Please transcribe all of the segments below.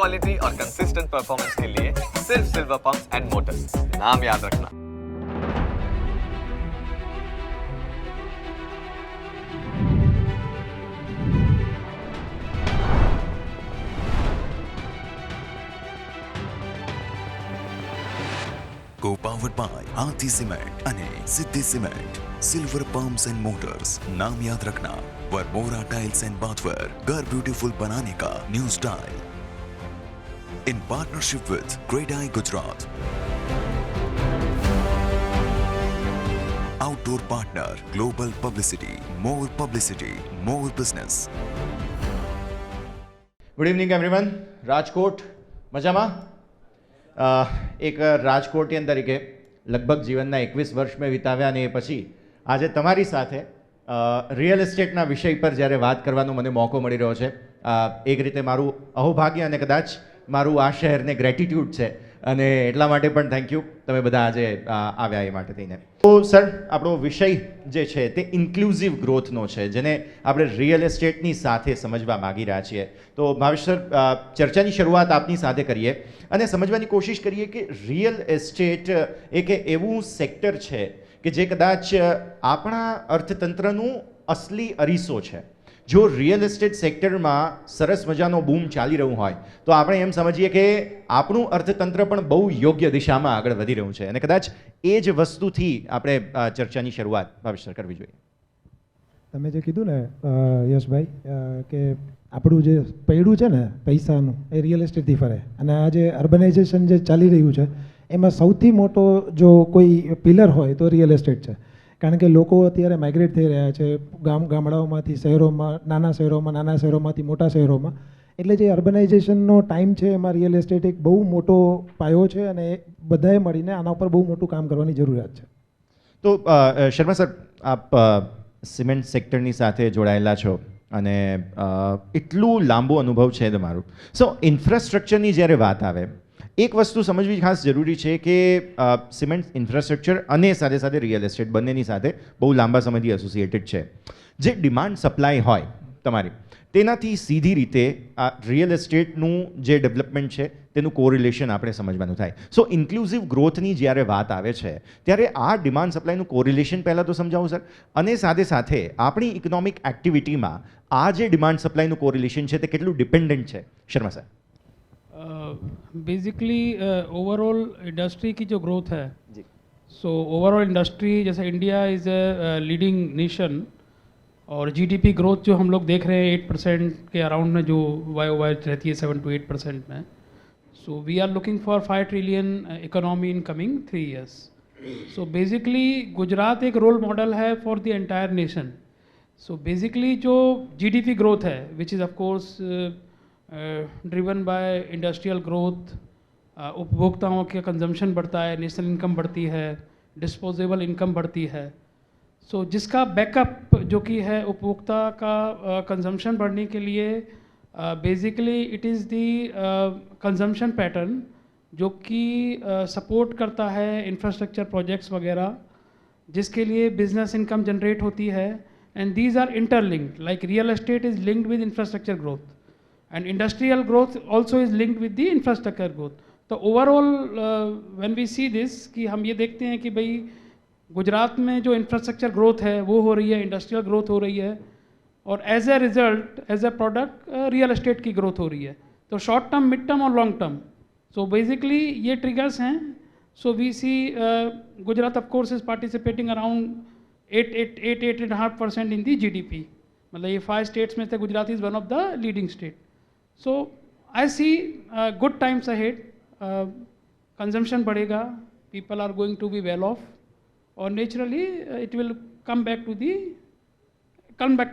Quality और consistent performance के लिए सिर्फ सिल्वर पंप्स एंड मोटर्स, नाम याद रखना। Co-powered by Aarti Cement અને સિદ્ધિ cement. Silver pumps and motors, નામ યાદ રખના. वरमोरा टाइल्स एंड बाथवेयर, घर ब्यूटीफुल बनाने का new style. In partnership with great I Gujarat. Outdoor partner, global publicity, more business. Good evening everyone. Rajkot મજામાં? એક રાજકોટિયન તરીકે લગભગ જીવનના 21 વર્ષ મેં વિતાવ્યા અને એ પછી આજે તમારી સાથે રિયલ એસ્ટેટના વિષય પર જ્યારે વાત કરવાનો મને મોકો મળી રહ્યો છે, એક રીતે મારું અહોભાગ્ય અને કદાચ મારું આ શહેરને ગ્રેટિટ્યૂડ છે અને એટલા માટે પણ થેન્ક યુ તમે બધા આજે આવ્યા એ માટે થઈને. તો સર, આપણો વિષય જે છે તે ઇન્ક્લુઝિવ ગ્રોથનો છે, જેને આપણે રિયલ એસ્ટેટની સાથે સમજવા માગી રહ્યા છીએ. તો ભાવેશ સર, ચર્ચાની શરૂઆત આપની સાથે કરીએ અને સમજવાની કોશિશ કરીએ કે રિયલ એસ્ટેટ એક એવું સેક્ટર છે કે જે કદાચ આપણા અર્થતંત્રનું અસલી અરીસો છે. જો રિયલ એસ્ટેટ સેક્ટરમાં સરસ મજાનો બૂમ ચાલી રહ્યું હોય તો આપણે એમ સમજીએ કે આપણું અર્થતંત્ર પણ બહુ યોગ્ય દિશામાં આગળ વધી રહ્યું છે અને કદાચ એ જ વસ્તુથી આપણે ચર્ચાની શરૂઆત ભાવેશ સર કરવી જોઈએ. તમે જે કીધું ને યશભાઈ, કે આપણું જે પૈડું છે ને પૈસાનું, એ રિયલ એસ્ટેટથી ફરે અને આ જે અર્બનાઇઝેશન જે ચાલી રહ્યું છે એમાં સૌથી મોટો જો કોઈ પિલર હોય તો રિયલ એસ્ટેટ છે. કારણ કે લોકો અત્યારે માઇગ્રેટ થઈ રહ્યા છે ગામડાઓમાંથી શહેરોમાં, નાના શહેરોમાંથી મોટા શહેરોમાં. એટલે જે અર્બનાઇઝેશનનો ટાઈમ છે એમાં રિયલ એસ્ટેટ એક બહુ મોટો પાયો છે અને બધાએ મળીને આના ઉપર બહુ મોટું કામ કરવાની જરૂરિયાત છે. તો શર્મા સર, આપ સિમેન્ટ સેક્ટરની સાથે જોડાયેલા છો અને એટલું લાંબો અનુભવ છે તમારું. સો ઇન્ફ્રાસ્ટ્રક્ચરની જ્યારે વાત આવે, એક વસ્તુ સમજવી ખાસ જરૂરી છે કે સિમેન્ટ ઇન્ફ્રાસ્ટ્રક્ચર અને સાથે સાથે રિયલ એસ્ટેટ બંનેની સાથે બહુ લાંબા સમયથી એસોસિએટેડ છે. જે ડિમાન્ડ સપ્લાય હોય તમારી, તેનાથી સીધી રીતે આ રિયલ એસ્ટેટનું જે ડેવલપમેન્ટ છે તેનું કોરિલેશન આપણે સમજવાનું થાય. સો ઇન્ક્લુઝિવ ગ્રોથની જ્યારે વાત આવે છે ત્યારે આ ડિમાન્ડ સપ્લાયનું કોરિલેશન પહેલાં તો સમજાવું સર, અને સાથે સાથે આપણી ઇકોનોમિક એક્ટિવિટીમાં આ જે ડિમાન્ડ સપ્લાયનું કોરિલેશન છે તે કેટલું ડિપેન્ડન્ટ છે, Sharma sir? Basically overall industry की जो ग्रोथ है, सो ओवरऑल इंडस्ट्री जैसे India is a leading nation और जीडीपी ग्रोथ जो हम लोग देख रहे हैं 8% के अराउंड में जो वाई रहती है 7 to 8% में. So we are looking for 5 trillion economy in coming 3 years. So basically Gujarat एक रोल मॉडल है for the entire nation. So basically जो जीडीपी ग्रोथ है which is of course driven by industrial growth, उपभोक्ताओं के consumption बढ़ता है, national income बढ़ती है, डिस्पोजेबल इनकम बढ़ती है. सो जिसका बैकअप जो कि है उपभोक्ता का कंजम्पशन बढ़ने के लिए basically it is the consumption pattern जो कि सपोर्ट करता है इंफ्रास्ट्रक्चर प्रोजेक्ट्स वगैरह, जिसके लिए बिजनेस इनकम जनरेट होती है. And these are interlinked, like real estate is linked with infrastructure growth and industrial growth also is linked with the infrastructure growth. तो overall when we see this कि हम ये देखते हैं कि भाई गुजरात में जो इंफ्रास्ट्रक्चर ग्रोथ है वो हो रही है, इंडस्ट्रियल ग्रोथ हो रही है और as a result, as a product real estate की ग्रोथ हो रही है. तो शॉर्ट टर्म, मिड टर्म और लॉन्ग टर्म, सो बेसिकली ये ट्रिगर्स हैं. So we see Gujarat of course is participating around 8.5% in the GDP. मतलब ये 5 स्टेट्स में से Gujarat is one of the leading state. So I see good times ahead. Consumption बढ़ेगा, people are going to be well off, और naturally it will come back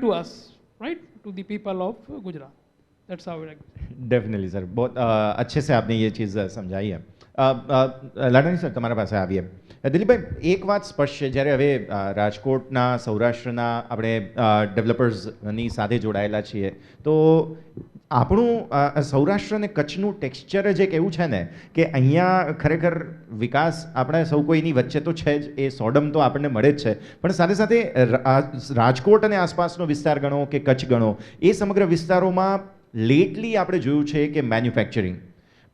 to us, right, to the people of Gujarat. That's how it. Definitely sir, बहुत अच्छे से आपने ये चीज़ समझाई है. Ladani sir, તમારા પાસે આવીએ. દિલીપભાઈ, એક વાત સ્પષ્ટ છે, જ્યારે હવે રાજકોટના, સૌરાષ્ટ્રના આપણે ડેવલપર્સની સાથે જોડાયેલા છીએ તો આપણું સૌરાષ્ટ્ર અને કચ્છનું ટેક્સચર જ એક એવું છે ને કે અહીંયા ખરેખર વિકાસ આપણે સૌ કોઈની વચ્ચે તો છે જ, એ સોડમ તો આપણને મળે જ છે, પણ સાથે સાથે રાજકોટ અને આસપાસનો વિસ્તાર ગણો કે કચ્છ ગણો, એ સમગ્ર વિસ્તારોમાં લેટલી આપણે જોયું છે કે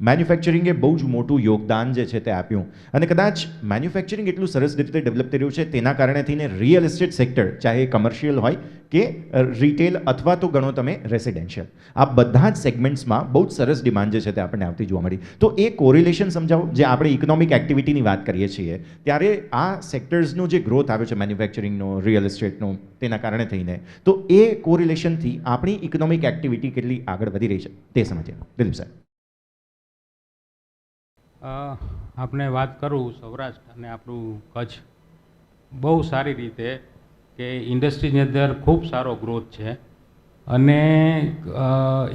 મેન્યુફેક્ચરિંગે બહુ જ મોટું યોગદાન જે છે તે આપ્યું અને કદાચ મેન્યુફેક્ચરિંગ એટલું સરસ રીતે ડેવલપ થઈ રહ્યું છે તેના કારણે થઈને રિયલ એસ્ટેટ સેક્ટર, ચાહે કમર્શિયલ હોય કે રિટેલ અથવા તો ગણો તમે રેસિડેન્શિયલ, આ બધા જ સેગમેન્ટ્સમાં બહુ જ સરસ ડિમાન્ડ જે છે તે આપણને આવતી જોવા મળી. તો એ કોરિલેશન સમજાવો, જે આપણે ઇકોનોમિક એક્ટિવિટીની વાત કરીએ છીએ ત્યારે આ સેક્ટર્સનો જે ગ્રોથ આવ્યો છે મેન્યુફેક્ચરિંગનો, રિયલ એસ્ટેટનો, તેના કારણે થઈને, તો એ કોરિલેશનથી આપણી ઇકોનોમિક એક્ટિવિટી કેટલી આગળ વધી રહી છે તે સમજીએ. દિલીપ સાહેબ. આપણે વાત કરું સૌરાષ્ટ્ર અને આપણું કચ્છ, બહુ સારી રીતે કે ઇન્ડસ્ટ્રીની અંદર ખૂબ સારો ગ્રોથ છે અને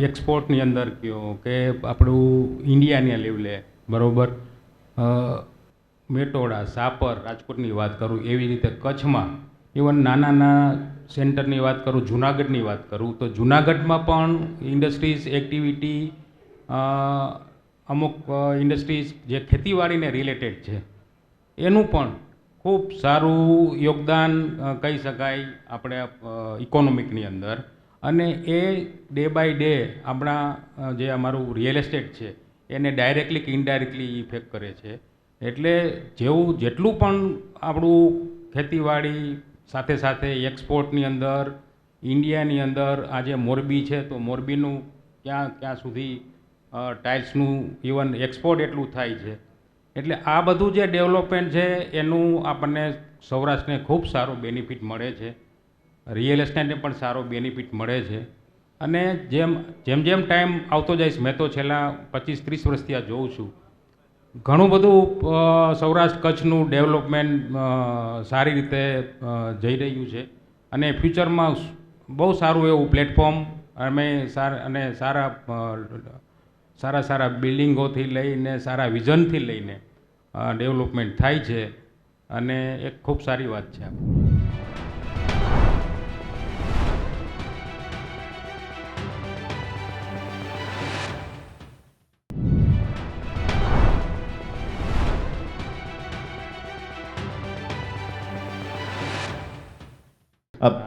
એક્સપોર્ટની અંદર કયો કે આપણું ઇન્ડિયાના લેવલે બરાબર, મેટોડા, સાપર, રાજકોટની વાત કરું, એવી રીતે કચ્છમાં ઇવન નાના સેન્ટરની વાત કરું, જુનાગઢની વાત કરું તો જુનાગઢમાં પણ ઇન્ડસ્ટ્રીઝ એક્ટિવિટી, અમુક ઇન્ડસ્ટ્રીઝ જે ખેતીવાડીને રિલેટેડ છે એનું પણ ખૂબ સારું યોગદાન કહી શકાય આપણે ઇકોનોમિકની અંદર. અને એ ડે બાય ડે આપણા જે અમારું રિયલ એસ્ટેટ છે એને ડાયરેક્ટલી કે ઇનડાયરેક્ટલી ઇફેક્ટ કરે છે. એટલે જેટલું પણ આપણું ખેતીવાડી સાથે સાથે એક્સપોર્ટની અંદર, ઇન્ડિયાની અંદર આજે મોરબી છે તો મોરબીનું ક્યાં સુધી ટાઇલ્સનું ઇવન એક્સપોર્ટ એટલું થાય છે. એટલે આ બધું જે ડેવલપમેન્ટ છે એનું આપણને સૌરાષ્ટ્રને ખૂબ સારો બેનિફિટ મળે છે, રિયલ એસ્ટેટને પણ સારો બેનિફિટ મળે છે. અને જેમ ટાઈમ આવતો જઈશ, મેં તો છેલ્લા 25-30 વર્ષથી આ જોઉં છું, ઘણું બધું સૌરાષ્ટ્ર કચ્છનું ડેવલપમેન્ટ સારી રીતે જઈ રહ્યું છે અને ફ્યુચરમાં બહુ સારું એવું પ્લેટફોર્મ અમે સારા બિલ્ડિંગોથી લઈને, સારા વિઝનથી લઈને ડેવલપમેન્ટ થાય છે અને એક ખૂબ સારી વાત છે.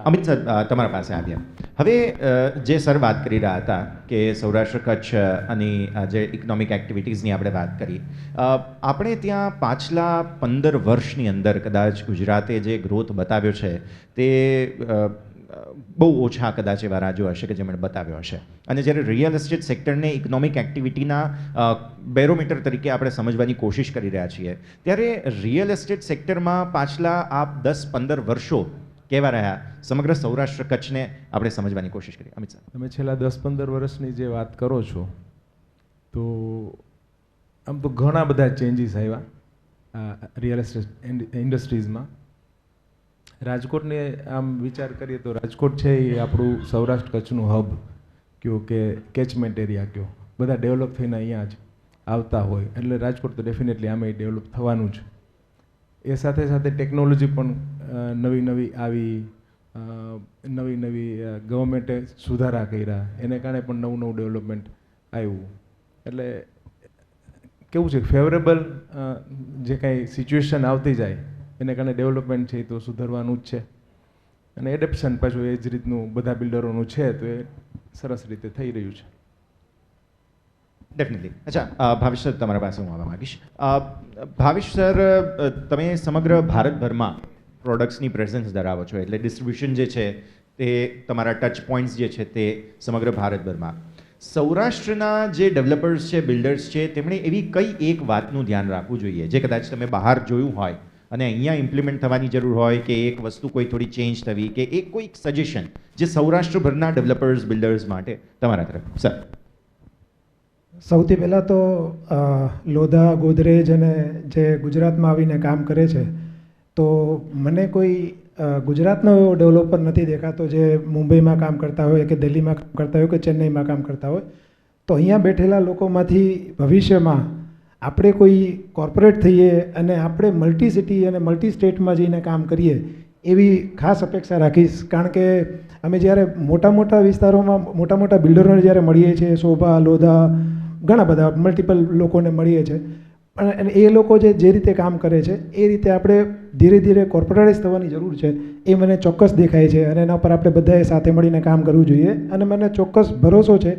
અમિત સર, તમારા પાસે આવ્યા. હવે જે સર વાત કરી રહ્યા હતા કે સૌરાષ્ટ્ર કચ્છ અને જે ઇકોનોમિક એક્ટિવિટીઝની આપણે વાત કરી, આપણે ત્યાં પાછલા 15 વર્ષની અંદર કદાચ ગુજરાતે જે ગ્રોથ બતાવ્યો છે તે બહુ ઓછા કદાચ એવા રાજ્યો હશે કે જેમણે બતાવ્યો હશે. અને જ્યારે રિયલ એસ્ટેટ સેક્ટરને ઇકોનોમિક એક્ટિવિટીના બેરોમીટર તરીકે આપણે સમજવાની કોશિશ કરી રહ્યા છીએ, ત્યારે રિયલ એસ્ટેટ સેક્ટરમાં પાછલા આ 10-15 વર્ષો કેવા રહ્યા, સમગ્ર સૌરાષ્ટ્ર કચ્છને આપણે સમજવાની કોશિશ કરીએ. અમિત સર, તમે છેલ્લા 10-15 વર્ષની જે વાત કરો છો તો આમ તો ઘણા બધા ચેન્જીસ આવ્યા રિયલ એસ્ટેટ ઇન્ડસ્ટ્રીઝમાં. રાજકોટને આમ વિચાર કરીએ તો રાજકોટ છે એ આપણું સૌરાષ્ટ્ર કચ્છનું હબ કયો કે કેચમેન્ટ એરિયા કયો, બધા ડેવલપ થઈને અહીંયા જ આવતા હોય એટલે રાજકોટ તો ડેફિનેટલી આમે ડેવલપ થવાનું જ. એ સાથે સાથે ટેકનોલોજી પણ નવી આવી, નવી ગવર્મેન્ટે સુધારા કર્યા, એને કારણે પણ નવું ડેવલપમેન્ટ આવ્યું. એટલે કેવું છે, ફેવરેબલ જે કાંઈ સિચ્યુએશન આવતી જાય એને કારણે ડેવલપમેન્ટ છે એ તો સુધારવાનું જ છે અને એડેપ્શન પાછું એ જ રીતનું બધા બિલ્ડરોનું છે તો એ સરસ રીતે થઈ રહ્યું છે. ડેફિનેટલી. અચ્છા, ભાવેશ સર, તમારા પાસે હું આવવા માગીશ. ભાવેશ સર, તમે સમગ્ર ભારતભરમાં પ્રોડક્ટ્સની પ્રેઝન્સ ધરાવો છો, એટલે ડિસ્ટ્રીબ્યુશન જે છે તે તમારા ટચ પોઈન્ટ્સ જે છે તે સમગ્ર ભારતભરમાં. સૌરાષ્ટ્રના જે ડેવલપર્સ છે, બિલ્ડર્સ છે, તેમણે એવી કઈ એક વાતનું ધ્યાન રાખવું જોઈએ જે કદાચ તમે બહાર જોયું હોય અને અહીંયા ઇમ્પ્લિમેન્ટ થવાની જરૂર હોય, કે એક વસ્તુ કોઈ થોડી ચેન્જ થવી, કે એક કોઈક સજેશન જે સૌરાષ્ટ્રભરના ડેવલપર્સ, બિલ્ડર્સ માટે તમારા તરફ? સર, સૌથી પહેલાં તો લોધા, ગોદરેજ અને જે ગુજરાતમાં આવીને કામ કરે છે, તો મને કોઈ ગુજરાતનો એવો ડેવલપર નથી દેખાતો જે મુંબઈમાં કામ કરતા હોય કે દિલ્હીમાં કામ કરતા હોય કે ચેન્નઈમાં કામ કરતા હોય. તો અહીંયા બેઠેલા લોકોમાંથી ભવિષ્યમાં આપણે કોઈ કોર્પોરેટ થઈએ અને આપણે મલ્ટી સિટી અને મલ્ટી સ્ટેટમાં જઈને કામ કરીએ એવી ખાસ અપેક્ષા રાખીશ. કારણ કે અમે જ્યારે મોટા વિસ્તારોમાં મોટા બિલ્ડરોને જ્યારે મળીએ છીએ, શોભા, લોધા, ઘણા બધા મલ્ટિપલ લોકોને મળીએ છીએ, પણ એ લોકો જે રીતે કામ કરે છે એ રીતે આપણે ધીરે કોર્પોરેટાઇઝ થવાની જરૂર છે એ મને ચોક્કસ દેખાય છે અને એના પર આપણે બધાએ સાથે મળીને કામ કરવું જોઈએ. અને મને ચોક્કસ ભરોસો છે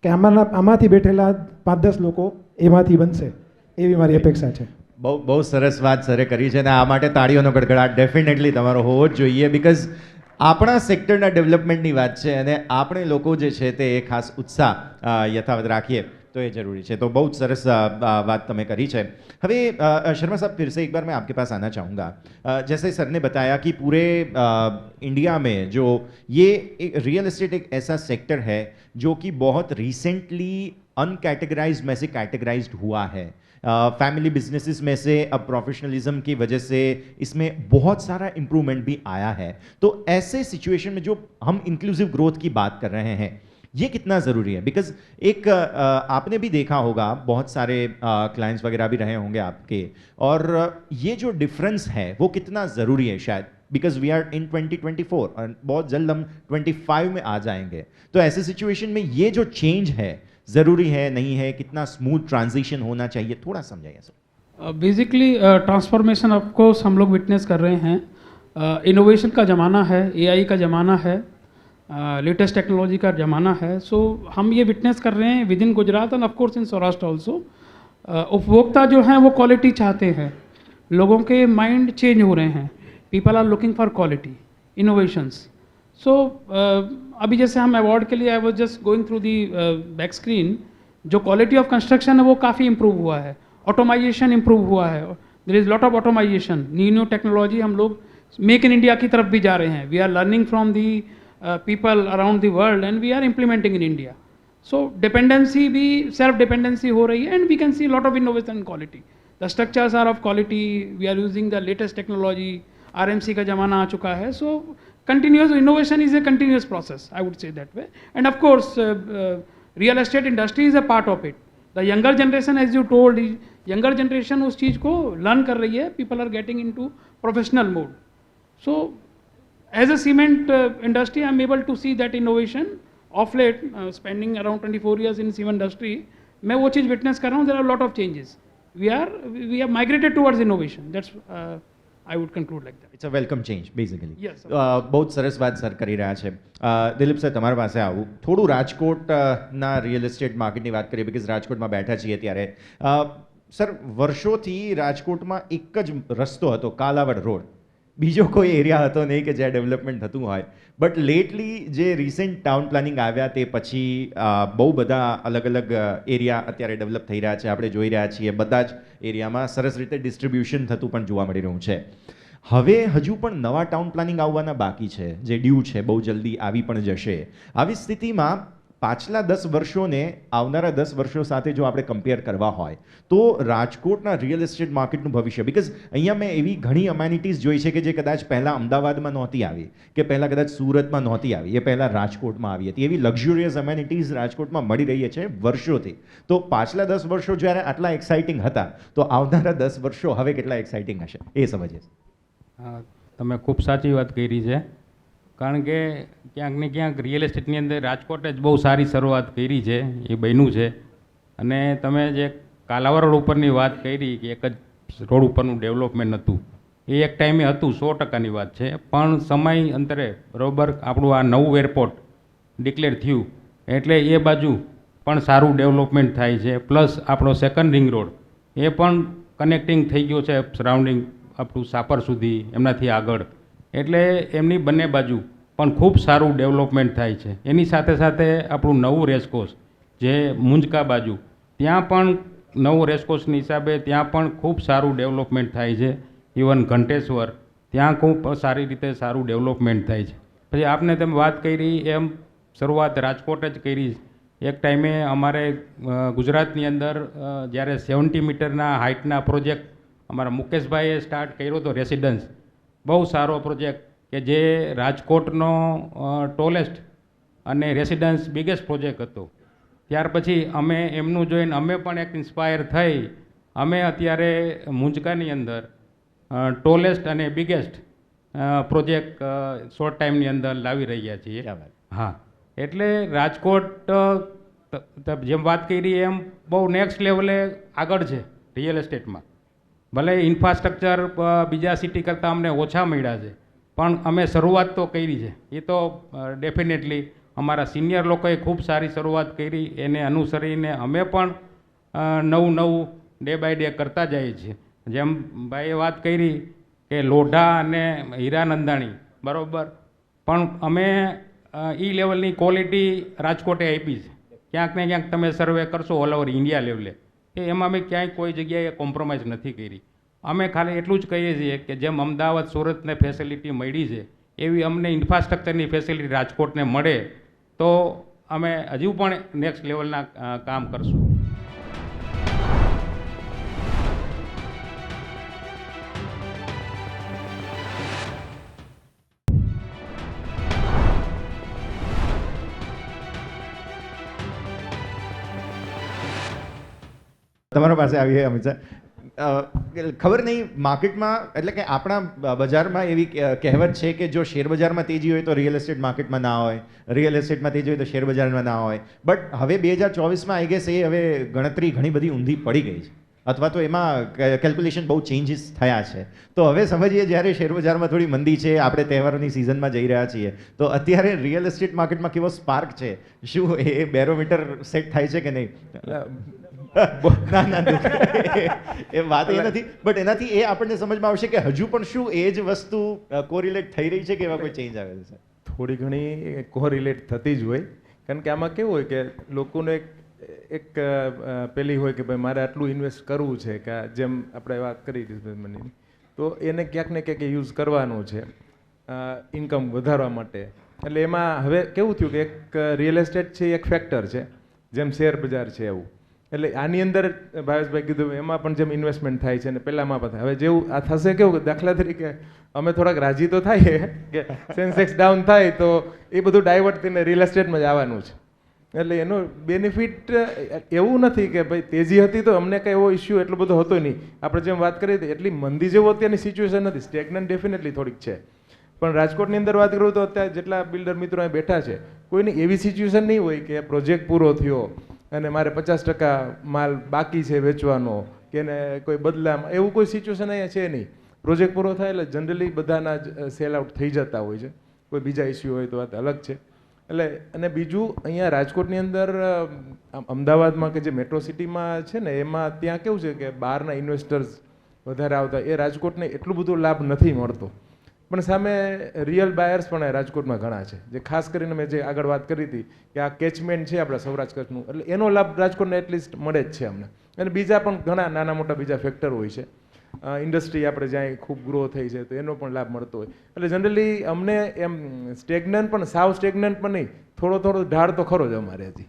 કે આમાંથી બેઠેલા 5-10 લોકો એમાંથી બનશે એવી મારી અપેક્ષા છે. બહુ સરસ વાત સરે કરી છે અને આ માટે તાળીઓનો ગડગડાટ ડેફિનેટલી તમારો હોવો જ જોઈએ, બિકોઝ આપણા સેક્ટરના ડેવલપમેન્ટની વાત છે અને આપણે લોકો જે છે તે એ ખાસ ઉત્સાહ યથાવત રાખીએ तो ये जरूरी है. तो बहुत सरस बात तुम्हें करी है. હવે शर्मा साहब फिर से एक बार मैं आपके पास आना चाहूँगा. जैसे सर ने बताया कि पूरे इंडिया में जो ये एक रियल एस्टेट एक ऐसा सेक्टर है जो कि बहुत रिसेंटली अनकैटेगराइज्ड में से कैटेगराइज्ड हुआ है. फैमिली बिजनेसेस में से अब प्रोफेशनलिज्म की वजह से इसमें बहुत सारा इम्प्रूवमेंट भी आया है. तो ऐसे सिचुएशन में जो हम इंक्लूसिव ग्रोथ की बात कर रहे हैं, ये कितना ज़रूरी है? बिकॉज एक आपने भी देखा होगा, बहुत सारे क्लाइंट्स वगैरह भी रहे होंगे आपके, और ये जो डिफरेंस है वो कितना ज़रूरी है शायद, बिकॉज वी आर इन 2024 और बहुत जल्द हम 25 में आ जाएंगे. तो ऐसे सिचुएशन में ये जो चेंज है ज़रूरी है, नहीं है, कितना स्मूथ ट्रांजिशन होना चाहिए, थोड़ा समझाइए सर. बेसिकली ट्रांसफॉर्मेशन ऑफकोर्स हम लोग विटनेस कर रहे हैं. इनोवेशन का ज़माना है, AI का ज़माना है, लेटेस्ट टेक्नोलॉजी का ज़माना है. सो हम ये विटनेस कर रहे हैं with in Gujarat and of course in Saurashtra also. उपभोक्ता जो हैं वो क्वालिटी चाहते हैं. लोगों के माइंड चेंज हो रहे हैं. People are looking for quality, innovations. So अभी जैसे हम अवार्ड के लिए I was just going through the back screen, जो क्वालिटी ऑफ कंस्ट्रक्शन है वो काफ़ी इम्प्रूव हुआ है. ऑटोमाइजेशन इम्प्रूव हुआ है. There is lot of automisation, new technology. हम लोग मेक इन इंडिया की तरफ भी जा रहे हैं. We are learning from the people around the world and we are implementing in India. So dependency भी self dependency हो रही है and we can see lot of innovation and quality. The structures are of quality. We are using the latest technology. RMC का ज़माना आ चुका है. So continuous innovation is a continuous process, I would say that way. And of course real estate industry is a part of it. The younger generation, as you told, younger generation उस चीज़ को learn कर रही है. People are getting into professional mode. So as a cement industry, I am able to see that innovation of late, spending around 24 years in cement industry, मैं वो चीज़ witness कर रहा हूँ. There are a lot of changes. We have migrated towards innovation. That's I would conclude like that. It's a welcome change, basically. Yes. બહુ સરસ વાત sir કરી રહ્યા છે. દિલીપ સર, તમારી પાસે આવું થોડું રાજકોટના રિયલ એસ્ટેટ માર્કેટની વાત કરીએ, બિકોઝ રાજકોટમાં બેઠા છીએ ત્યારે. સર, વર્ષોથી રાજકોટમાં એક જ રસ્તો હતો, કાલાવડ રોડ. બીજો કોઈ એરિયા હતો નહીં કે જ્યાં ડેવલપમેન્ટ થતું હોય. બટ લેટલી જે રિસેન્ટ ટાઉન પ્લાનિંગ આવ્યા તે પછી બહુ બધા અલગ અલગ એરિયા અત્યારે ડેવલપ થઈ રહ્યા છે. આપણે જોઈ રહ્યા છીએ બધા જ એરિયામાં સરસ રીતે ડિસ્ટ્રીબ્યુશન થતું પણ જોવા મળી રહ્યું છે. હવે હજુ પણ નવા ટાઉન પ્લાનિંગ આવવાના બાકી છે, જે ડ્યુ છે, બહુ જલ્દી આવી પણ જશે. આવી સ્થિતિમાં પાછલા 10 વર્ષોને આવનારા 10 વર્ષો સાથે જો આપણે કમ્પેર કરવા હોય તો રાજકોટના રિયલ એસ્ટેટ માર્કેટનું ભવિષ્ય, બિકોઝ અહીંયા મેં એવી ઘણી અમેનિટીઝ જોઈ છે કે જે કદાચ પહેલાં અમદાવાદમાં નહોતી આવી, કે પહેલાં કદાચ સુરતમાં નહોતી આવી, એ પહેલાં રાજકોટમાં આવી હતી. એવી લક્ઝુરિયસ અમેનિટીઝ રાજકોટમાં મળી રહી છે વર્ષોથી. તો પાછલા 10 વર્ષો જ્યારે આટલા એક્સાઇટિંગ હતા, તો આવનારા 10 વર્ષો હવે કેટલા એક્સાઇટિંગ હશે એ સમજીએ. તમે ખૂબ સાચી વાત કરી છે. કારણ કે ક્યાંક ને ક્યાંક રિયલ એસ્ટેટની અંદર રાજકોટે જ બહુ સારી શરૂઆત કરી છે, એ બન્યું છે. અને તમે જે કાલાવડ રોડ ઉપરની વાત કરી કે એક જ રોડ ઉપરનું ડેવલપમેન્ટ હતું, એ એક ટાઈમે હતું, 100%ની વાત છે. પણ સમય અંતરે બરાબર આપણું આ નવું એરપોર્ટ ડિક્લેર થયું એટલે એ બાજુ પણ સારું ડેવલપમેન્ટ થાય છે. પ્લસ આપણો સેકન્ડ રિંગ રોડ એ પણ કનેક્ટિંગ થઈ ગયો છે સરાઉન્ડિંગ આપણું સાપર સુધી, એમનાથી આગળ. એટલે એમની બંને બાજુ પણ ખૂબ સારું ડેવલપમેન્ટ થાય છે. એની સાથે સાથે આપણું નવું રેસકોર્સ જે મુંજકા બાજુ, ત્યાં પણ નવું રેસકોર્સની હિસાબે ત્યાં પણ ખૂબ સારું ડેવલપમેન્ટ થાય છે. ઇવન ઘંટેશ્વર ત્યાં ખૂબ સારી રીતે સારું ડેવલપમેન્ટ થાય છે. પછી આપને તમે વાત કરી એમ શરૂઆત રાજકોટ જ કરી. એક ટાઈમે અમારે ગુજરાતની અંદર જ્યારે 70 મીટરના હાઇટના પ્રોજેક્ટ અમારા મુકેશભાઈએ સ્ટાર્ટ કર્યો હતો, રેસિડન્સ, બહુ સારો પ્રોજેક્ટ કે જે રાજકોટનો ટોલેસ્ટ અને રેસિડન્સ બિગેસ્ટ પ્રોજેક્ટ હતો. ત્યાર પછી અમે એમનું જોઈને અમે પણ એક ઇન્સ્પાયર થઈ. અમે અત્યારે મુંજકાની અંદર ટોલેસ્ટ અને બિગેસ્ટ પ્રોજેક્ટ શોર્ટ ટાઈમની અંદર લાવી રહ્યા છીએ. હા, એટલે રાજકોટ જેમ વાત કરી એમ બહુ નેક્સ્ટ લેવલે આગળ છે રિયલ એસ્ટેટમાં. ભલે ઇન્ફ્રાસ્ટ્રક્ચર બીજા સિટી કરતાં અમને ઓછા મળ્યા છે, પણ અમે શરૂઆત તો કરી છે. એ તો ડેફિનેટલી અમારા સિનિયર લોકોએ ખૂબ સારી શરૂઆત કરી, એને અનુસરીને અમે પણ નવું નવું ડે બાય ડે કરતા જઈએ છીએ. જેમ ભાઈએ વાત કરી કે લોઢા અને હીરાનંદાણી બરાબર, પણ અમે લેવલની ક્વોલિટી રાજકોટે આપી છે. ક્યાંક ને ક્યાંક તમે સર્વે કરશો ઓલ ઓવર ઇન્ડિયા લેવલે, કે એમાં અમે ક્યાંય કોઈ જગ્યાએ કોમ્પ્રોમાઇઝ નથી કરી. અમે ખાલી એટલું જ કહીએ છીએ કે જેમ અમદાવાદ સુરતને ફેસિલિટી મળી છે એવી અમને ઇન્ફ્રાસ્ટ્રક્ચરની ફેસિલિટી રાજકોટને મળે તો અમે હજુ પણ નેક્સ્ટ લેવલના કામ કરશું. તમારા પાસે આવીએ અમિત સર. ખબર નહીં માર્કેટમાં, એટલે કે આપણા બજારમાં એવી કહેવત છે કે જો શેર બજારમાં તેજી હોય તો રિયલ એસ્ટેટ માર્કેટમાં ના હોય, રિયલ એસ્ટેટમાં તેજી હોય તો શેર બજારમાં ના હોય. બટ હવે 2024માં આઈ ગેસ એ હવે ગણતરી ઘણી બધી ઊંધી પડી ગઈ છે, અથવા તો એમાં કેલ્ક્યુલેશન બહુ ચેન્જીસ થયા છે. તો હવે સમજીએ જ્યારે શેર બજારમાં થોડી મંદી છે, આપણે તહેવારોની સિઝનમાં જઈ રહ્યા છીએ, તો અત્યારે રિયલ એસ્ટેટ માર્કેટમાં કેવો સ્પાર્ક છે? શું એ બેરોમીટર સેટ થાય છે કે નહીં? ના એ વાત એ નથી, બટ એનાથી એ આપણને સમજમાં આવશે કે હજુ પણ શું એ જ વસ્તુ કોરિલેટ થઈ રહી છે કે એવા કોઈ ચેન્જ આવે છે? થોડી ઘણી કોરિલેટ થતી જ હોય, કારણ કે આમાં કેવું હોય કે લોકોને એક પેલી હોય કે ભાઈ મારે આટલું ઇન્વેસ્ટ કરવું છે, કે જેમ આપણે વાત કરી મની, તો એને ક્યાંક ને ક્યાંક યુઝ કરવાનું છે ઇન્કમ વધારવા માટે. એટલે એમાં હવે કેવું થયું કે એક રિયલ એસ્ટેટ છે એક ફેક્ટર છે, જેમ શેર બજાર છે એવું. એટલે આની અંદર ભાવેશભાઈ કીધું એમાં પણ જેમ ઇન્વેસ્ટમેન્ટ થાય છે ને પહેલામાં પણ થાય. હવે જેવું આ થશે કેવું કે દાખલા તરીકે અમે થોડાક રાજી તો થાય કે સેન્સેક્સ ડાઉન થાય તો એ બધું ડાયવર્ટ થઈને રિયલ એસ્ટેટમાં જ આવવાનું છે. એટલે એનો બેનિફિટ એવું નથી કે ભાઈ તેજી હતી તો અમને કંઈ એવો ઇસ્યુ એટલો બધો હતો નહીં. આપણે જેમ વાત કરી હતી એટલી મંદી જેવું અત્યારની સિચ્યુએશન નથી, સ્ટેગ્નન્ટ ડેફિનેટલી થોડીક છે. પણ રાજકોટની અંદર વાત કરું તો અત્યારે જેટલા બિલ્ડર મિત્રો અહીં બેઠા છે, કોઈની એવી સિચ્યુએશન નહીં હોય કે પ્રોજેક્ટ પૂરો થયો અને મારે 50% માલ બાકી છે વેચવાનો, કે એને કોઈ બદલામાં, એવું કોઈ સિચ્યુએશન અહીંયા છે નહીં. પ્રોજેક્ટ પૂરો થાય એટલે જનરલી બધાના જ સેલ આઉટ થઈ જતા હોય છે. કોઈ બીજા ઇસ્યુ હોય તો વાત અલગ છે. એટલે અને બીજું અહીંયા રાજકોટની અંદર અમદાવાદમાં કે જે મેટ્રો સિટીમાં છે ને એમાં ત્યાં કેવું છે કે બહારના ઇન્વેસ્ટર્સ વધારે આવતા, એ રાજકોટને એટલું બધું લાભ નથી મળતો. પણ સામે રિયલ બાયર્સ પણ રાજકોટમાં ઘણા છે, જે ખાસ કરીને મેં જે આગળ વાત કરી હતી કે આ કેચમેન્ટ છે આપણા સૌરાષ્ટ્ર કચ્છનું, એટલે એનો લાભ રાજકોટને એટલીસ્ટ મળે જ છે અમને. અને બીજા પણ ઘણા નાના મોટા બીજા ફેક્ટર હોય છે, ઇન્ડસ્ટ્રી આપણે જ્યાં ખૂબ ગ્રો થઈ છે તો એનો પણ લાભ મળતો હોય. એટલે જનરલી અમને એમ સ્ટેગ્નન્ટ પણ સાવ સ્ટેગ્નન્ટ પણ नहीं, थोड़ा थोड़ा ढाड़ तो खरो जो हमारे जी.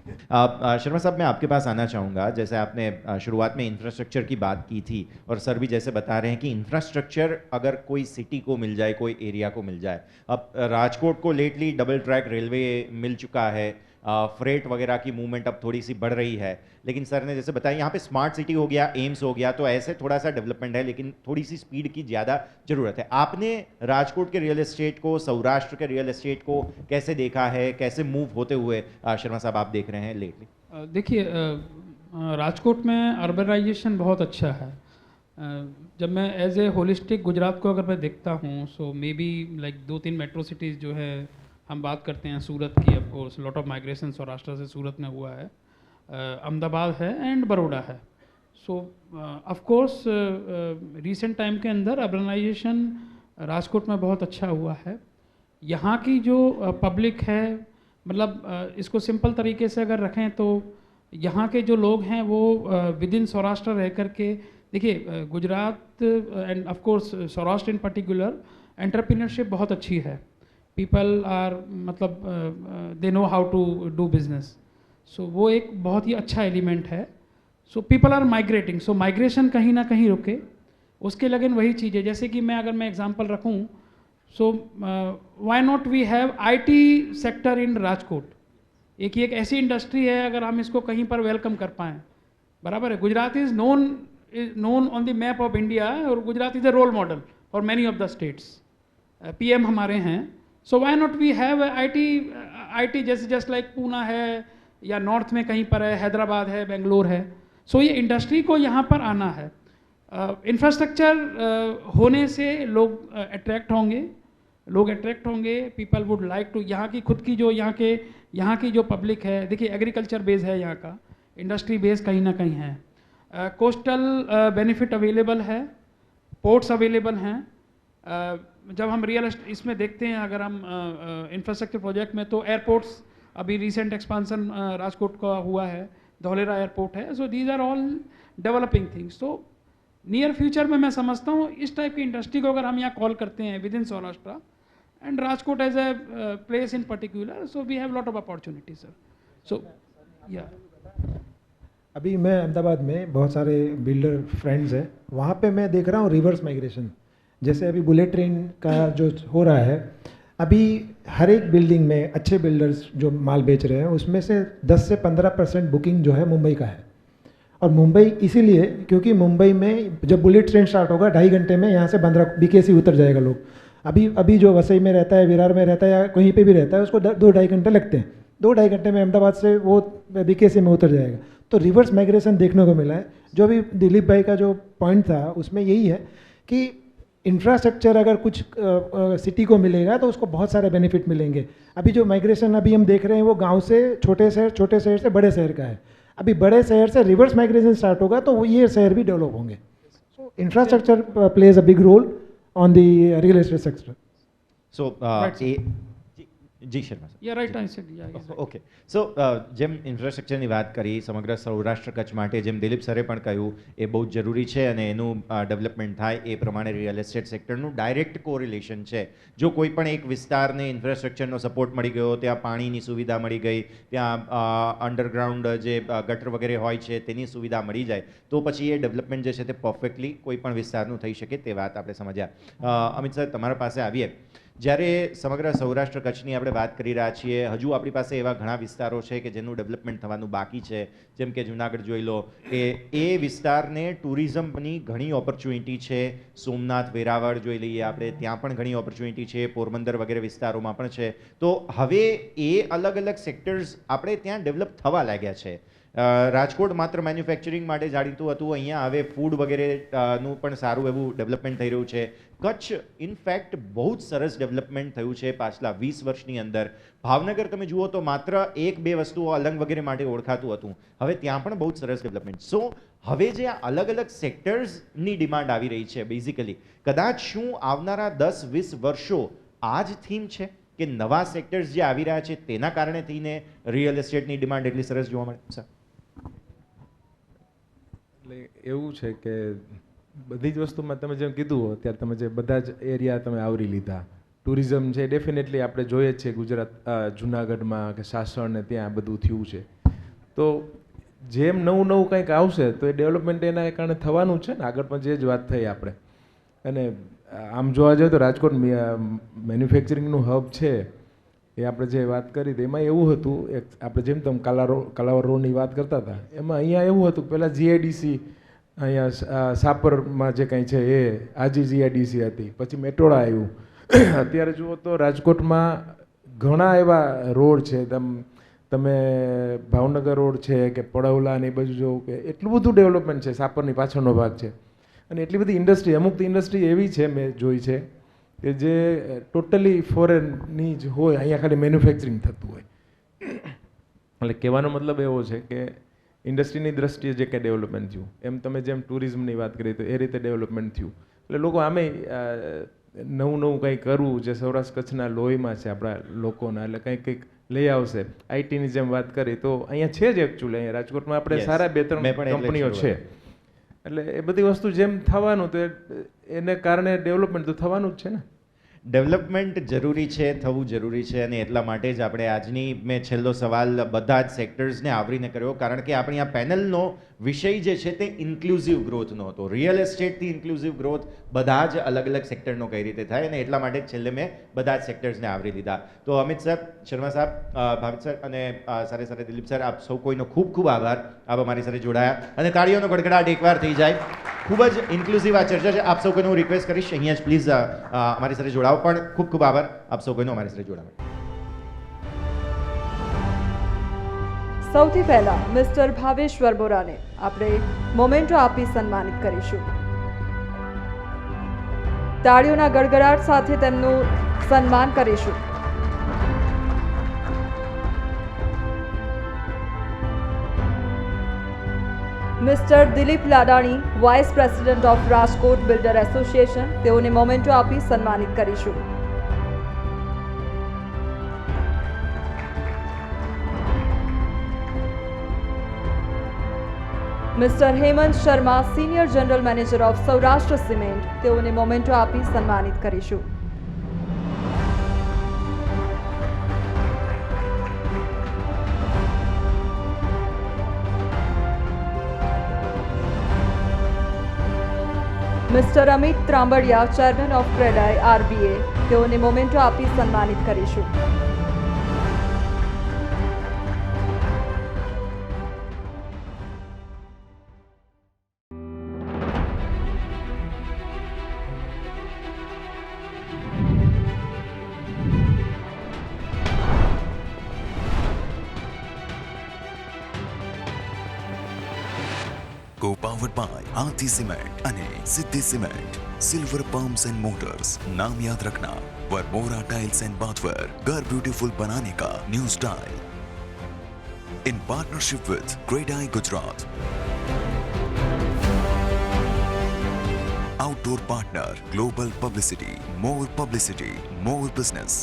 शर्मा साहब, मैं आपके पास आना चाहूँगा. जैसे आपने शुरुआत में इंफ्रास्ट्रक्चर की बात की थी और सर भी जैसे बता रहे हैं कि इंफ्रास्ट्रक्चर अगर कोई सिटी को मिल जाए, कोई एरिया को मिल जाए. अब राजकोट को लेटली डबल ट्रैक रेलवे मिल चुका है, फ्रेट वगैरह की मूवमेंट अब थोड़ी सी बढ़ रही है, लेकिन सर ने जैसे बताया यहाँ पे स्मार्ट सिटी हो गया, एम्स हो गया, तो ऐसे थोड़ा सा डेवलपमेंट है, लेकिन थोड़ी सी स्पीड की ज़्यादा ज़रूरत है. आपने राजकोट के रियल एस्टेट को, सौराष्ट्र के रियल एस्टेट को कैसे देखा है, कैसे मूव होते हुए शर्मा साहब आप देख रहे हैं लेटली? देखिए, राजकोट में अर्बनाइजेशन बहुत अच्छा है. जब मैं एज ए होलिस्टिक गुजरात को अगर मैं देखता हूँ, so maybe like 2-3 metro cities जो है, हम बात करते हैं सूरत की, of course lot of migration Saurashtra से सूरत में हुआ है, अहमदाबाद है एंड बड़ौदा है. सो ऑफ कोर्स रिसेंट टाइम के अंदर अर्बनाइजेशन राजकोट में बहुत अच्छा हुआ है. यहाँ की जो पब्लिक है, मतलब इसको सिंपल तरीके से अगर रखें तो यहाँ के जो लोग हैं वो विद इन सौराष्ट्र रह कर के, देखिए Gujarat and of course Saurashtra in particular entrepreneurship बहुत अच्छी है. पीपल आर, मतलब they know how to do business. So वो एक बहुत ही अच्छा एलिमेंट है. So people are migrating. So migration कहीं ना कहीं रुके, उसके लगन वही चीज़ है. जैसे कि मैं अगर मैं एग्जांपल रखूं, so why not we have IT sector in Rajkot. एक ऐसी इंडस्ट्री है, अगर हम इसको कहीं पर वेलकम कर पाएँ, बराबर है. Gujarat is known on the map of India, और Gujarat is a role model for many of the states. PM हमारे हैं. So why not we have IT जैसे जस्ट लाइक पूना है, या नॉर्थ में कहीं पर है, हैदराबाद है, बेंगलोर है. सो ये इंडस्ट्री को यहाँ पर आना है. इंफ्रास्ट्रक्चर होने से लोग अट्रैक्ट होंगे, पीपल वुड लाइक टू, यहाँ की खुद की जो यहाँ के यहाँ की जो पब्लिक है, देखिए एग्रीकल्चर बेस है यहाँ का, इंडस्ट्री बेस कहीं ना कहीं है, कोस्टल बेनिफिट अवेलेबल है, पोर्ट्स अवेलेबल हैं। जब हम रियल इसमें देखते हैं, अगर हम इंफ्रास्ट्रक्चर प्रोजेक्ट में, तो एयरपोर्ट्स अभी रिसेंट एक्सपांसन राजकोट का हुआ है, धौलेरा एयरपोर्ट है। So these are all developing things. तो नियर फ्यूचर में मैं समझता हूँ इस टाइप की इंडस्ट्री को अगर हम यहाँ कॉल करते हैं within Saurashtra and Rajkot as a place in particular, so we have lot of opportunity sir. So yeah अभी मैं अहमदाबाद में बहुत सारे बिल्डर फ्रेंड्स हैं, वहाँ पे मैं देख रहा हूँ रिवर्स माइग्रेशन। जैसे अभी बुलेट ट्रेन का जो हो रहा है, अभी हर एक बिल्डिंग में अच्छे बिल्डर्स जो माल बेच रहे हैं उसमें से 10 से 15% बुकिंग जो है मुंबई का है। और मुंबई इसीलिए क्योंकि मुंबई में जब बुलेट ट्रेन स्टार्ट होगा 2.5 घंटे में यहाँ से बांद्रा बीकेसी उतर जाएगा लोग। अभी जो वसई में रहता है, विरार में रहता है या कहीं पे भी रहता है, उसको 2-2.5 घंटे लगते हैं। 2-2.5 घंटे में अहमदाबाद से वो बीकेसी में उतर जाएगा। तो रिवर्स माइग्रेशन देखने को मिला है। जो भी दिलीप भाई का जो पॉइंट था उसमें यही है कि इंफ्रास्ट्रक्चर अगर कुछ सिटी को मिलेगा तो उसको बहुत सारे बेनिफिट मिलेंगे। अभी जो माइग्रेशन अभी हम देख रहे हैं वो गांव से छोटे शहर से बड़े शहर का है। अभी बड़े शहर से रिवर्स माइग्रेशन स्टार्ट होगा तो वो ये शहर भी डेवलप होंगे। So infrastructure plays a big role on the real estate sector. So ji Sharma sir. Yeah, right, I said, yeah, yeah, right. Okay so જેમ ઇન્ફ્રાસ્ટ્રક્ચરની વાત કરી સમગ્ર સૌરાષ્ટ્ર કચ્છ માટે, જેમ દિલીપ સરે પણ કહ્યું એ બહુ જ જરૂરી છે અને એનું ડેવલપમેન્ટ થાય એ પ્રમાણે રિયલ એસ્ટેટ સેક્ટરનું ડાયરેક્ટ કોરિલેશન છે. જો કોઈ પણ એક વિસ્તારને ઇન્ફ્રાસ્ટ્રક્ચરનો સપોર્ટ મળી ગયો, ત્યાં પાણીની સુવિધા મળી ગઈ, ત્યાં અંડરગ્રાઉન્ડ જે ગટર વગેરે હોય છે તેની સુવિધા મળી જાય તો પછી એ ડેવલપમેન્ટ જે છે તે પરફેક્ટલી કોઈ પણ વિસ્તારનું થઈ શકે તે વાત આપણે સમજ્યા. અમિત સર, તમારા પાસે આવીએ. જ્યારે સમગ્ર સૌરાષ્ટ્ર કચ્છની આપણે વાત કરી રહ્યા છીએ, હજુ આપણી પાસે એવા ઘણા વિસ્તારો છે કે જેનું ડેવલપમેન્ટ થવાનું બાકી છે. જેમ કે જુનાગઢ જોઈ લો કે એ વિસ્તારને ટુરિઝમની ઘણી ઓપોર્ચ્યુનિટી છે. સોમનાથ, વેરાવળ જોઈ લઈએ આપણે, ત્યાં પણ ઘણી ઓપોર્ચ્યુનિટી છે. પોરબંદર વગેરે વિસ્તારોમાં પણ છે. તો હવે એ અલગ અલગ સેક્ટર્સ આપણે ત્યાં ડેવલપ થવા લાગ્યા છે. રાજકોટ માત્ર મેન્યુફેક્ચરિંગ માટે જાણીતું હતું, અહીંયા હવે ફૂડ વગેરેનું પણ સારું એવું ડેવલપમેન્ટ થઈ રહ્યું છે. કચ્છ ઇનફેક્ટ બહુ જ સરસ ડેવલપમેન્ટ થયું છે પાછલા 20 વર્ષની અંદર. ભાવનગર તમે જુઓ તો માત્ર 1-2 વસ્તુઓ અલંગ વગેરે માટે ઓળખાતું હતું, હવે ત્યાં પણ બહુ જ સરસ ડેવલપમેન્ટ. સો હવે જે આ અલગ અલગ સેક્ટર્સની ડિમાન્ડ આવી રહી છે બેઝિકલી, કદાચ શું આવનારા 10-20 વર્ષો આ જ થીમ છે કે નવા સેક્ટર્સ જે આવી રહ્યા છે તેના કારણે થઈને રિયલ એસ્ટેટની ડિમાન્ડ એટલી સરસ જોવા મળે? સર, એટલે એવું છે કે બધી જ વસ્તુમાં તમે જેમ કીધું અત્યારે તમે જે બધા જ એરિયા તમે આવરી લીધા. ટુરિઝમ છે ડેફિનેટલી આપણે જોઈએ જ છે ગુજરાત, જુનાગઢમાં કે સાસણ ને ત્યાં બધું થયું છે. તો જેમ નવું કંઈક આવશે તો એ ડેવલપમેન્ટ એના કારણે થવાનું છે ને. આગળ પણ જે જ વાત થઈ આપણે, અને આમ જોવા જઈએ તો રાજકોટ મેન્યુફેક્ચરિંગનું હબ છે એ આપણે જે વાત કરી એમાં એવું હતું, એક આપણે જેમ તમે કાલાવર રોડની વાત કરતા હતા એમાં અહીંયા એવું હતું પહેલાં જીઆઈડીસી અહીંયા સાપરમાં જે કંઈ છે એ આજી જીઆઈડીસી હતી, પછી મેટોડા આવ્યું. અત્યારે જુઓ તો રાજકોટમાં ઘણા એવા રોડ છે, તમે ભાવનગર રોડ છે કે પડવલા ને એ બાજુ જોવું કે એટલું બધું ડેવલપમેન્ટ છે. સાપરની પાછળનો ભાગ છે અને એટલી બધી ઇન્ડસ્ટ્રી, અમુક ઇન્ડસ્ટ્રી એવી છે મેં જોઈ છે કે જે ટોટલી ફોરેનની જ હોય, અહીંયા ખાલી મેન્યુફેક્ચરિંગ થતું હોય. એટલે કહેવાનો મતલબ એવો છે કે ઇન્ડસ્ટ્રીની દ્રષ્ટિએ જે કંઈ ડેવલપમેન્ટ થયું, એમ તમે જેમ ટુરિઝમની વાત કરી તો એ રીતે ડેવલપમેન્ટ થયું. એટલે લોકો આમે નવું કંઈ કરવું જે સૌરાષ્ટ્ર કચ્છના લોહીમાં છે આપણા લોકોના, એટલે કંઈક લઈ આવશે. આઈટીની જેમ વાત કરી તો અહીંયા છે જ એકચ્યુઅલી, અહીંયા રાજકોટમાં આપણે સારા 2-3 કંપનીઓ છે. એટલે એ બધી વસ્તુ જેમ થવાનું તો એને કારણે ડેવલપમેન્ટ તો થવાનું જ છે ને. ડેવલપમેન્ટ જરૂરી છે, થવું જરૂરી છે, અને એટલા માટે જ આપણે આજની મેં છેલ્લો સવાલ બધા જ સેક્ટર્સને આવરીને કર્યો, કારણ કે આપણી આ પેનલનો વિષય જે છે તે ઇન્ક્લુઝિવ ગ્રોથનો હતો. રિયલ એસ્ટેટથી ઇન્ક્લુઝિવ ગ્રોથ બધા જ અલગ અલગ સેક્ટરનો કઈ રીતે થાય, અને એટલા માટે જ છેલ્લે મેં બધા જ સેક્ટર્સને આવરી લીધા. તો અમિત સર, શર્મા સાહેબ, ભાવિત સર અને સાથે સાથે દિલીપ સર, આપ સૌ કોઈનો ખૂબ ખૂબ આભાર. આપ અમારી સાથે જોડાયા અને તાળીઓનો ગડગડાટ એકવાર થઈ જાય. ખૂબ જ ઇન્ક્લુઝિવ આ ચર્ચા છે. આપ સૌ કોઈને હું રિક્વેસ્ટ કરીશ અહીંયા જ પ્લીઝ અમારી સાથે જોડાવો. પણ ખૂબ ખૂબ આભાર આપ સૌ કોઈનો અમારી સાથે જોડાવા. સૌથી પહેલા મિસ્ટર ભાવેશ્વર બોરાને આપણે મોમેન્ટો આપી સન્માનિત કરીશું. તાળીઓના ગડગડાટ સાથે તેમનું સન્માન કરીશું. Mister Dilip Ladani, vice president of Rajkot builder association, તેઓને મોમેન્ટો આપી સન્માનિત કરીશું. Mister Hemant Sharma, senior general manager of Saurashtra cement, તેઓને મોમેન્ટો આપી સન્માનિત કરીશું. Mister Amit Trambadia, chairman of CREDAI RBA, તેઓને મોમેન્ટો આપી સન્માનિત કરીશું. Co-powered by Aarti Cement અને સિદ્ધિ cement, silver pumps and motors. नाम याद रखना, वर्मोरा टाइल्स एंड बाथवेयर, घर ब्यूटीफुल बनाने का new style. In partnership with CREDAI Gujarat. Outdoor partner, global publicity, more business.